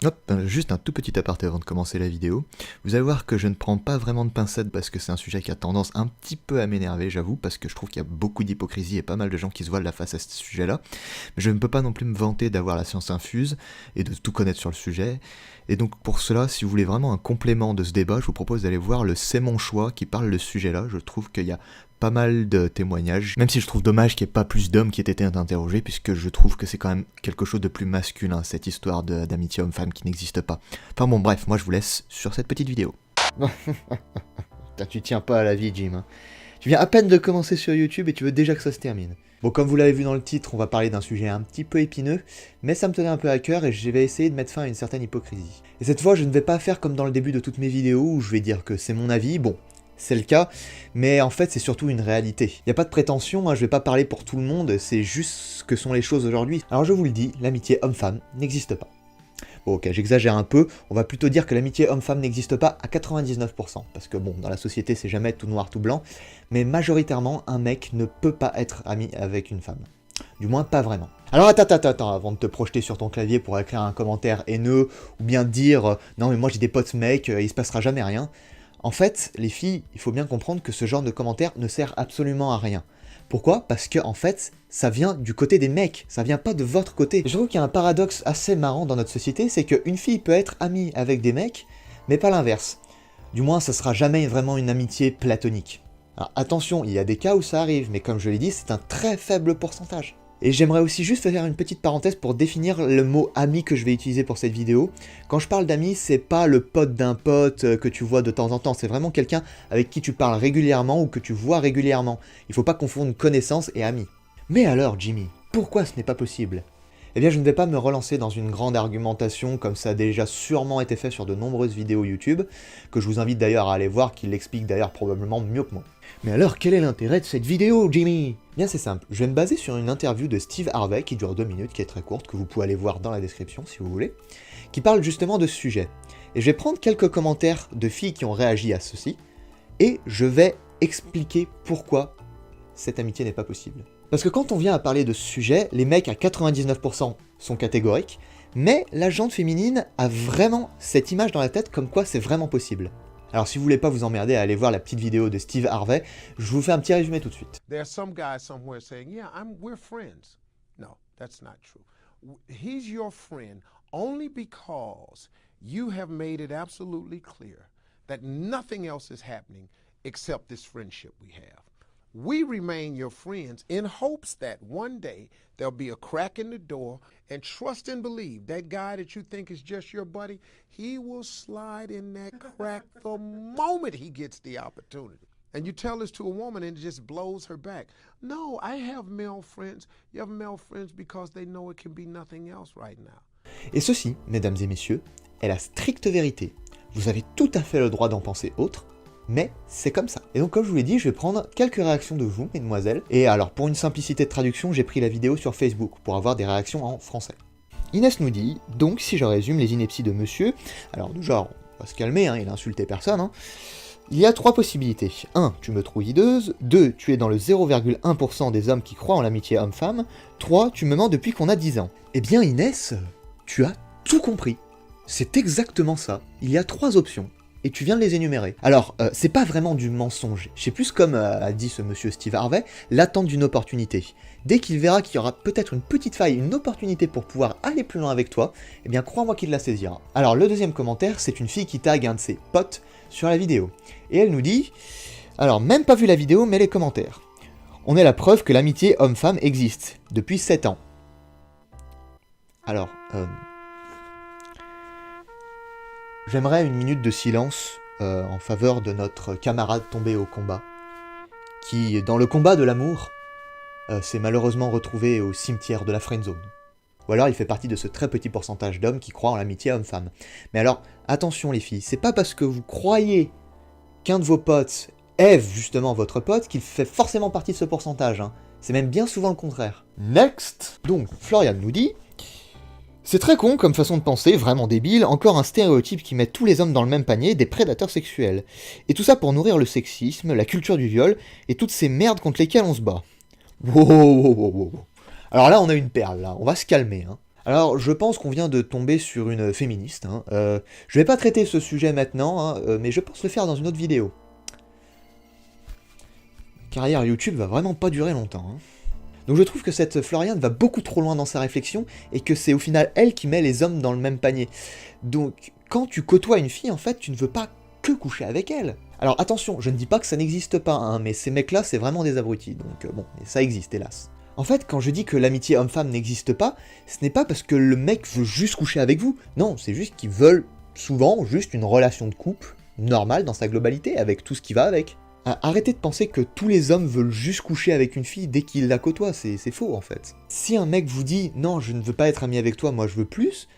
Hop, juste un tout petit aparté avant de commencer la vidéo. Vous allez voir que je ne prends pas vraiment de pincettes parce que c'est un sujet qui a tendance un petit peu à m'énerver, j'avoue, parce que je trouve qu'il y a beaucoup d'hypocrisie et pas mal de gens qui se voilent la face à ce sujet-là. Mais je ne peux pas non plus me vanter d'avoir la science infuse et de tout connaître sur le sujet. Et donc pour cela, si vous voulez vraiment un complément de ce débat, je vous propose d'aller voir le C'est mon choix qui parle de ce sujet-là. Je trouve qu'il y a pas mal de témoignages, même si je trouve dommage qu'il n'y ait pas plus d'hommes qui aient été interrogés, puisque je trouve que c'est quand même quelque chose de plus masculin, cette histoire d'amitié homme-femme qui n'existe pas. Enfin bon, bref, moi je vous laisse sur cette petite vidéo. Putain, tu tiens pas à la vie, Jim. Hein. Tu viens à peine de commencer sur YouTube et tu veux déjà que ça se termine. Bon, comme vous l'avez vu dans le titre, on va parler d'un sujet un petit peu épineux, mais ça me tenait un peu à cœur et je vais essayer de mettre fin à une certaine hypocrisie. Et cette fois, je ne vais pas faire comme dans le début de toutes mes vidéos où je vais dire que c'est mon avis, bon, c'est le cas, mais en fait c'est surtout une réalité. Il n'y a pas de prétention, hein, je vais pas parler pour tout le monde, c'est juste ce que sont les choses aujourd'hui. Alors je vous le dis, l'amitié homme-femme n'existe pas. Bon ok, j'exagère un peu, on va plutôt dire que l'amitié homme-femme n'existe pas à 99%, parce que bon, dans la société c'est jamais tout noir tout blanc, mais majoritairement un mec ne peut pas être ami avec une femme. Du moins pas vraiment. Alors attends, avant de te projeter sur ton clavier pour écrire un commentaire haineux, ou bien dire non mais moi j'ai des potes mecs, il se passera jamais rien. En fait, les filles, il faut bien comprendre que ce genre de commentaire ne sert absolument à rien. Pourquoi ? Parce que, en fait, ça vient du côté des mecs, ça vient pas de votre côté. Je trouve qu'il y a un paradoxe assez marrant dans notre société, c'est qu'une fille peut être amie avec des mecs, mais pas l'inverse. Du moins, ça sera jamais vraiment une amitié platonique. Alors attention, il y a des cas où ça arrive, mais comme je l'ai dit, c'est un très faible pourcentage. Et j'aimerais aussi juste faire une petite parenthèse pour définir le mot ami que je vais utiliser pour cette vidéo. Quand je parle d'ami, c'est pas le pote d'un pote que tu vois de temps en temps, c'est vraiment quelqu'un avec qui tu parles régulièrement ou que tu vois régulièrement. Il faut pas confondre connaissance et ami. Mais alors, Jimmy, pourquoi ce n'est pas possible ? Eh bien, je ne vais pas me relancer dans une grande argumentation comme ça a déjà sûrement été fait sur de nombreuses vidéos YouTube, que je vous invite d'ailleurs à aller voir, qui l'explique d'ailleurs probablement mieux que moi. Mais alors, quel est l'intérêt de cette vidéo, Jimmy ? Bien, c'est simple, je vais me baser sur une interview de Steve Harvey qui dure 2 minutes, qui est très courte, que vous pouvez aller voir dans la description si vous voulez, qui parle justement de ce sujet. Et je vais prendre quelques commentaires de filles qui ont réagi à ceci, et je vais expliquer pourquoi cette amitié n'est pas possible. Parce que quand on vient à parler de ce sujet, les mecs à 99% sont catégoriques, mais la jante féminine a vraiment cette image dans la tête comme quoi c'est vraiment possible. Alors si vous voulez pas vous emmerder à aller voir la petite vidéo de Steve Harvey, je vous fais un petit résumé tout de suite. There's some guy somewhere saying, yeah, we're friends. No, that's not true. He's your friend only because you have made it absolutely clear that nothing else is happening except this friendship we have. We remain your friends in hopes that one day there'll be a crack in the door, and trust and believe that guy that you think is just your buddy, he will slide in that crack the moment he gets the opportunity. And you tell this to a woman and it just blows her back. No, I have male friends. You have male friends because they know it can be nothing else right now. Et ceci, mesdames et messieurs, est la stricte vérité. Vous avez tout à fait le droit d'en penser autre, mais c'est comme ça. Et donc comme je vous l'ai dit, je vais prendre quelques réactions de vous, mesdemoiselles. Et alors, pour une simplicité de traduction, j'ai pris la vidéo sur Facebook pour avoir des réactions en français. Inès nous dit, donc si je résume les inepties de monsieur, alors du genre, on va se calmer, hein, il a insulté personne, hein. Il y a 3 possibilités. 1. Tu me trouves hideuse. 2. Tu es dans le 0,1% des hommes qui croient en l'amitié homme-femme. 3. Tu me mens depuis qu'on a 10 ans. Eh bien Inès, tu as tout compris. C'est exactement ça. Il y a 3 options. Et tu viens de les énumérer. Alors, c'est pas vraiment du mensonge. C'est plus comme a dit ce monsieur Steve Harvey, l'attente d'une opportunité. Dès qu'il verra qu'il y aura peut-être une petite faille, une opportunité pour pouvoir aller plus loin avec toi, eh bien crois-moi qu'il la saisira. Alors le deuxième commentaire, c'est une fille qui tag un de ses potes sur la vidéo. Et elle nous dit, alors même pas vu la vidéo, mais les commentaires. On est la preuve que l'amitié homme-femme existe, depuis 7 ans. Alors, j'aimerais une minute de silence en faveur de notre camarade tombé au combat, qui, dans le combat de l'amour, s'est malheureusement retrouvé au cimetière de la friendzone. Ou alors il fait partie de ce très petit pourcentage d'hommes qui croient en l'amitié homme-femme. Mais alors, attention les filles, c'est pas parce que vous croyez qu'un de vos potes est justement votre pote qu'il fait forcément partie de ce pourcentage, hein. C'est même bien souvent le contraire. Next. Donc, Florian nous dit... C'est très con comme façon de penser, vraiment débile, encore un stéréotype qui met tous les hommes dans le même panier, des prédateurs sexuels. Et tout ça pour nourrir le sexisme, la culture du viol, et toutes ces merdes contre lesquelles on se bat. Wow. Alors là, on a une perle, là. On va se calmer, hein. Alors, je pense qu'on vient de tomber sur une féministe. Hein. Je vais pas traiter ce sujet maintenant, hein, mais je pense le faire dans une autre vidéo. Carrière YouTube va vraiment pas durer longtemps. Hein. Donc je trouve que cette Floriane va beaucoup trop loin dans sa réflexion, et que c'est au final elle qui met les hommes dans le même panier. Donc, quand tu côtoies une fille, en fait, tu ne veux pas que coucher avec elle. Alors attention, je ne dis pas que ça n'existe pas, hein, mais ces mecs-là, c'est vraiment des abrutis, donc bon, ça existe, hélas. En fait, quand je dis que l'amitié homme-femme n'existe pas, ce n'est pas parce que le mec veut juste coucher avec vous, non, c'est juste qu'ils veulent souvent juste une relation de couple normale dans sa globalité, avec tout ce qui va avec. Arrêtez de penser que tous les hommes veulent juste coucher avec une fille dès qu'ils la côtoient, c'est faux en fait. Si un mec vous dit « Non, je ne veux pas être ami avec toi, moi je veux plus »,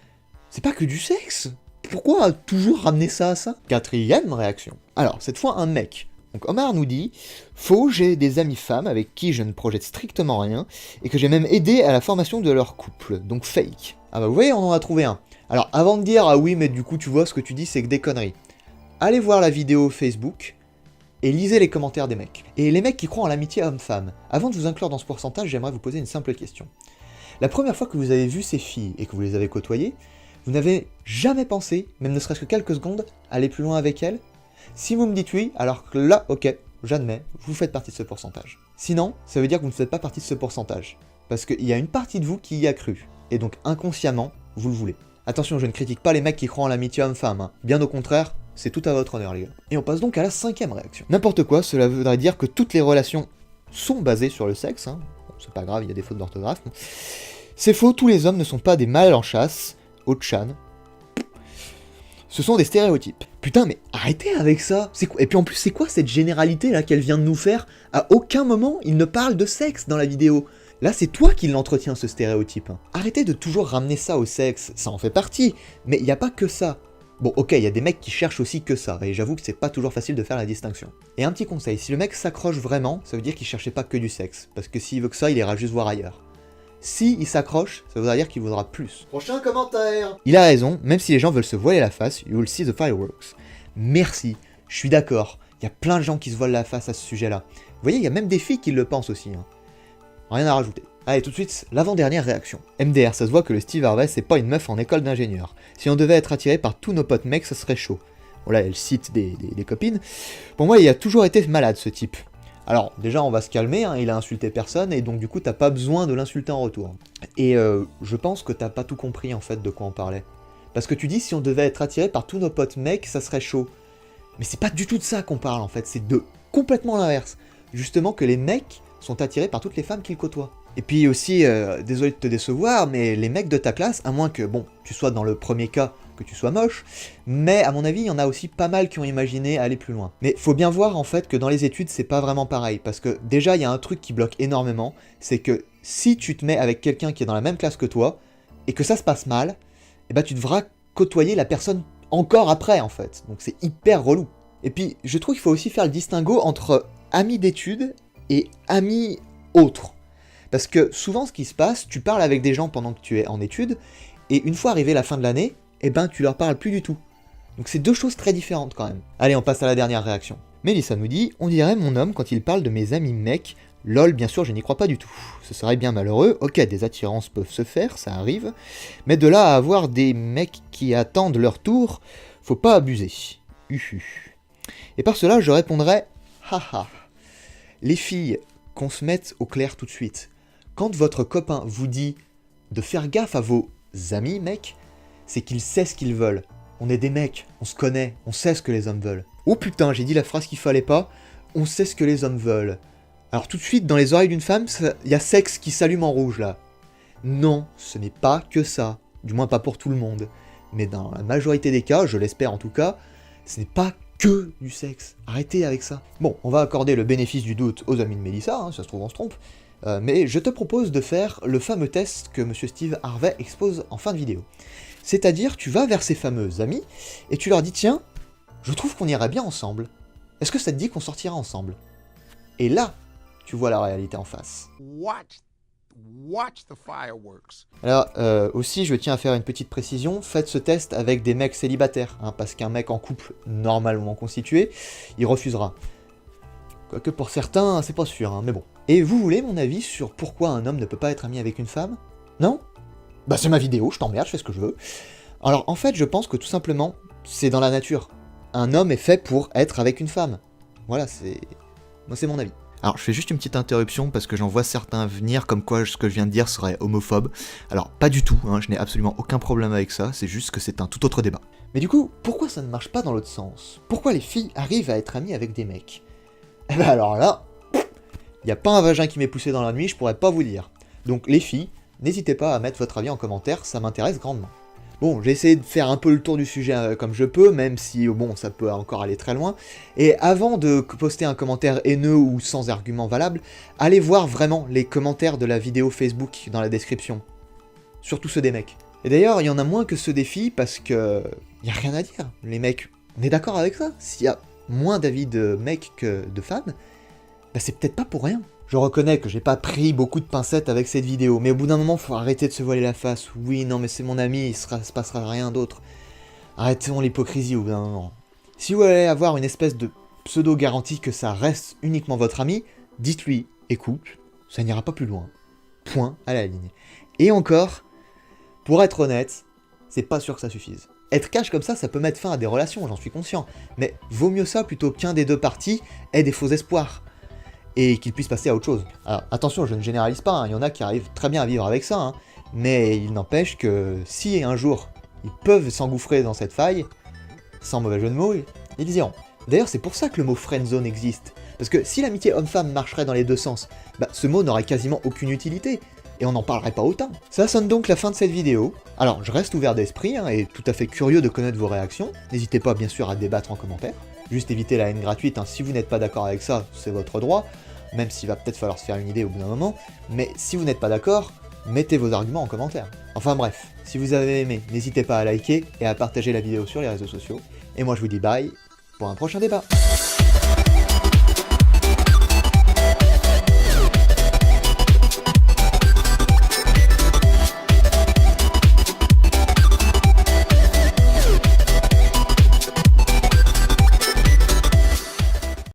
c'est pas que du sexe. Pourquoi toujours ramener ça à ça? Quatrième réaction. Alors, cette fois un mec. Donc Omar nous dit « Faux, j'ai des amis femmes avec qui je ne projette strictement rien, et que j'ai même aidé à la formation de leur couple, donc fake. » Ah bah vous voyez, on en a trouvé un. Alors avant de dire « Ah oui, mais du coup tu vois ce que tu dis, c'est que des conneries », allez voir la vidéo Facebook, et lisez les commentaires des mecs. Et les mecs qui croient en l'amitié homme-femme, avant de vous inclure dans ce pourcentage, j'aimerais vous poser une simple question. La première fois que vous avez vu ces filles et que vous les avez côtoyées, vous n'avez jamais pensé, même ne serait-ce que quelques secondes, à aller plus loin avec elles? Si vous me dites oui, alors que là, ok, j'admets, vous faites partie de ce pourcentage. Sinon, ça veut dire que vous ne faites pas partie de ce pourcentage. Parce qu'il y a une partie de vous qui y a cru. Et donc inconsciemment, vous le voulez. Attention, je ne critique pas les mecs qui croient en l'amitié homme-femme, hein. Bien au contraire, c'est tout à votre honneur, les gars. Et on passe donc à la cinquième réaction. N'importe quoi, cela voudrait dire que toutes les relations sont basées sur le sexe, hein. Bon, c'est pas grave, il y a des fautes d'orthographe. C'est faux, tous les hommes ne sont pas des mâles en chasse, Au-chan. Ce sont des stéréotypes. Putain, mais arrêtez avec ça. C'est quoi? Et puis en plus, c'est quoi cette généralité là qu'elle vient de nous faire? À aucun moment, il ne parle de sexe dans la vidéo. Là, c'est toi qui l'entretiens, ce stéréotype. Arrêtez de toujours ramener ça au sexe, ça en fait partie, mais il n'y a pas que ça. Bon, ok, il y a des mecs qui cherchent aussi que ça, et j'avoue que c'est pas toujours facile de faire la distinction. Et un petit conseil, si le mec s'accroche vraiment, ça veut dire qu'il cherchait pas que du sexe, parce que s'il veut que ça, il ira juste voir ailleurs. Si il s'accroche, ça voudra dire qu'il voudra plus. Prochain commentaire. Il a raison, même si les gens veulent se voiler la face, you will see the fireworks. Merci, je suis d'accord, il y a plein de gens qui se voilent la face à ce sujet-là. Vous voyez, il y a même des filles qui le pensent aussi. Hein. Rien à rajouter. Allez, tout de suite, l'avant-dernière réaction. MDR, ça se voit que le Steve Harvey, c'est pas une meuf en école d'ingénieur. Si on devait être attiré par tous nos potes mecs, ça serait chaud. Bon là, elle cite des copines. Pour moi, il a toujours été malade, ce type. Alors, déjà, on va se calmer, hein, il a insulté personne, et donc du coup, t'as pas besoin de l'insulter en retour. Et je pense que t'as pas tout compris, en fait, de quoi on parlait. Parce que tu dis, si on devait être attiré par tous nos potes mecs, ça serait chaud. Mais c'est pas du tout de ça qu'on parle, en fait, c'est de complètement l'inverse. Justement que les mecs sont attirés par toutes les femmes qu'ils côtoient. Et puis aussi, désolé de te décevoir, mais les mecs de ta classe, à moins que, bon, tu sois dans le premier cas, que tu sois moche, mais à mon avis, il y en a aussi pas mal qui ont imaginé aller plus loin. Mais faut bien voir en fait que dans les études, c'est pas vraiment pareil, parce que déjà, il y a un truc qui bloque énormément, c'est que si tu te mets avec quelqu'un qui est dans la même classe que toi, et que ça se passe mal, eh ben tu devras côtoyer la personne encore après en fait, donc c'est hyper relou. Et puis, je trouve qu'il faut aussi faire le distinguo entre amis d'études et amis autres. Parce que souvent, ce qui se passe, tu parles avec des gens pendant que tu es en études, et une fois arrivé la fin de l'année, eh ben tu leur parles plus du tout. Donc c'est deux choses très différentes quand même. Allez, on passe à la dernière réaction. Mélissa nous dit « On dirait mon homme quand il parle de mes amis mecs. Lol, bien sûr, je n'y crois pas du tout. Ce serait bien malheureux. Ok, des attirances peuvent se faire, ça arrive. Mais de là à avoir des mecs qui attendent leur tour, faut pas abuser. Uhu. Et par cela, je répondrais « Haha. Les filles, qu'on se mette au clair tout de suite. Quand votre copain vous dit de faire gaffe à vos amis mecs, c'est qu'il sait ce qu'ils veulent. On est des mecs, on se connaît, on sait ce que les hommes veulent. Oh putain, j'ai dit la phrase qu'il fallait pas, on sait ce que les hommes veulent. Alors tout de suite, dans les oreilles d'une femme, il y a sexe qui s'allume en rouge là. Non, ce n'est pas que ça. Du moins pas pour tout le monde. Mais dans la majorité des cas, je l'espère en tout cas, ce n'est pas que du sexe. Arrêtez avec ça. Bon, on va accorder le bénéfice du doute aux amis de Mélissa, hein, ça se trouve on se trompe. Mais je te propose de faire le fameux test que Monsieur Steve Harvey expose en fin de vidéo. C'est-à-dire, tu vas vers ces fameux amis, et tu leur dis « Tiens, je trouve qu'on irait bien ensemble. Est-ce que ça te dit qu'on sortira ensemble ?» Et là, tu vois la réalité en face. Watch the fireworks. Alors, aussi, je tiens à faire une petite précision, faites ce test avec des mecs célibataires, hein, parce qu'un mec en couple normalement constitué, il refusera. Quoique pour certains, c'est pas sûr, hein, mais bon. Et vous voulez mon avis sur pourquoi un homme ne peut pas être ami avec une femme? Non? bah c'est ma vidéo, je t'emmerde, je fais ce que je veux. Alors en fait, je pense que tout simplement, c'est dans la nature. Un homme est fait pour être avec une femme. Voilà, moi c'est mon avis. Alors je fais juste une petite interruption parce que j'en vois certains venir comme quoi ce que je viens de dire serait homophobe. Alors pas du tout, hein, je n'ai absolument aucun problème avec ça, c'est juste que c'est un tout autre débat. Mais du coup, pourquoi ça ne marche pas dans l'autre sens? Pourquoi les filles arrivent à être amies avec des mecs? Eh ben alors là, il n'y a pas un vagin qui m'est poussé dans la nuit, je pourrais pas vous dire. Donc les filles, n'hésitez pas à mettre votre avis en commentaire, ça m'intéresse grandement. Bon, j'ai essayé de faire un peu le tour du sujet comme je peux, même si, bon, ça peut encore aller très loin. Et avant de poster un commentaire haineux ou sans argument valable, allez voir vraiment les commentaires de la vidéo Facebook dans la description. Surtout ceux des mecs. Et d'ailleurs, il y en a moins que ceux des filles parce que... y a rien à dire. Les mecs, on est d'accord avec ça? S'il y a moins d'avis de mecs que de femmes, bah c'est peut-être pas pour rien. Je reconnais que j'ai pas pris beaucoup de pincettes avec cette vidéo, mais au bout d'un moment, faut arrêter de se voiler la face. Oui, non, mais c'est mon ami, il se passera rien d'autre. Arrêtons l'hypocrisie au bout d'un moment. Si vous allez avoir une espèce de pseudo-garantie que ça reste uniquement votre ami, dites-lui, écoute, ça n'ira pas plus loin. Point à la ligne. Et encore, pour être honnête, c'est pas sûr que ça suffise. Être cash comme ça peut mettre fin à des relations, j'en suis conscient. Mais vaut mieux ça plutôt qu'un des deux parties ait des faux espoirs. Et qu'il puisse passer à autre chose. Alors attention, je ne généralise pas, hein, il y en a qui arrivent très bien à vivre avec ça, hein, mais il n'empêche que si un jour ils peuvent s'engouffrer dans cette faille, sans mauvais jeu de mots, ils y iront. D'ailleurs c'est pour ça que le mot friendzone existe, parce que si l'amitié homme-femme marcherait dans les deux sens, bah, ce mot n'aurait quasiment aucune utilité, et on n'en parlerait pas autant. Ça sonne donc la fin de cette vidéo. Alors je reste ouvert d'esprit, hein, et tout à fait curieux de connaître vos réactions, n'hésitez pas bien sûr à débattre en commentaire. Juste éviter la haine gratuite, hein. Si vous n'êtes pas d'accord avec ça, c'est votre droit, même s'il va peut-être falloir se faire une idée au bout d'un moment, mais si vous n'êtes pas d'accord, mettez vos arguments en commentaire. Enfin bref, si vous avez aimé, n'hésitez pas à liker et à partager la vidéo sur les réseaux sociaux, et moi je vous dis bye pour un prochain débat.